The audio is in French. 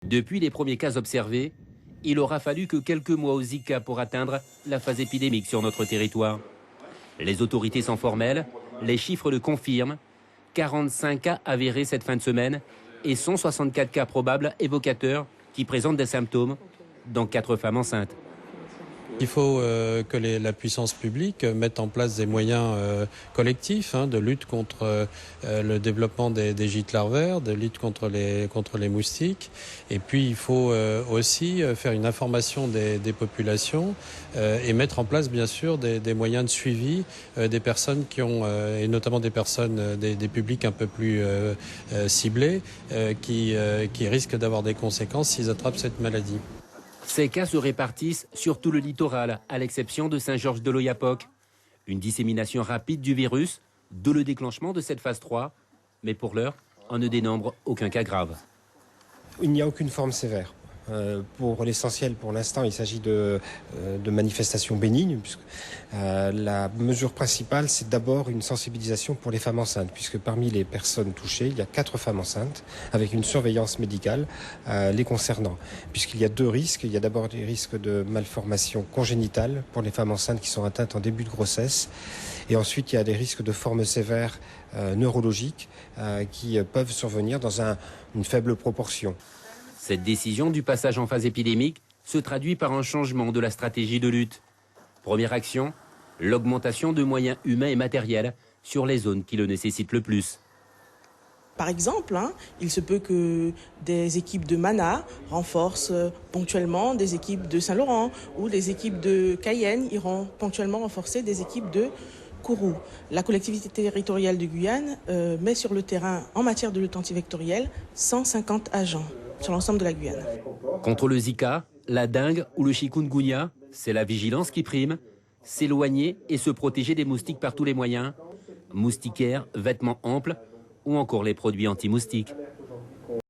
Depuis les premiers cas observés, il aura fallu que quelques mois au Zika pour atteindre la phase épidémique sur notre territoire. Les autorités sont formelles, les chiffres le confirment. 45 cas avérés cette fin de semaine et 164 cas probables évocateurs qui présentent des symptômes, dont 4 femmes enceintes. Il faut que la puissance publique mette en place des moyens collectifs de lutte contre le développement des gîtes larvaires, de lutte contre les moustiques. Et puis il faut aussi faire une information des populations et mettre en place bien sûr des moyens de suivi des personnes qui ont, et notamment des personnes, des publics un peu plus ciblés, qui risquent d'avoir des conséquences s'ils attrapent cette maladie. Ces cas se répartissent sur tout le littoral, à l'exception de Saint-Georges-de-l'Oyapock. Une dissémination rapide du virus, d'où le déclenchement de cette phase 3. Mais pour l'heure, on ne dénombre aucun cas grave. Il n'y a aucune forme sévère. Pour l'essentiel, pour l'instant, il s'agit de manifestations bénignes. Puisque, la mesure principale, c'est d'abord une sensibilisation pour les femmes enceintes, puisque parmi les personnes touchées, il y a 4 femmes enceintes, avec une surveillance médicale les concernant. Puisqu'il y a 2 risques. Il y a d'abord des risques de malformation congénitale pour les femmes enceintes qui sont atteintes en début de grossesse. Et ensuite, il y a des risques de formes sévères neurologiques qui peuvent survenir dans une faible proportion. Cette décision du passage en phase épidémique se traduit par un changement de la stratégie de lutte. Première action, l'augmentation de moyens humains et matériels sur les zones qui le nécessitent le plus. Par exemple, il se peut que des équipes de Mana renforcent ponctuellement des équipes de Saint-Laurent ou des équipes de Cayenne iront ponctuellement renforcer des équipes de Kourou. La collectivité territoriale de Guyane met sur le terrain, en matière de lutte antivectorielle, 150 agents sur l'ensemble de la Guyane. Contre le Zika, la dengue ou le chikungunya, c'est la vigilance qui prime. S'éloigner et se protéger des moustiques par tous les moyens. Moustiquaires, vêtements amples ou encore les produits anti-moustiques.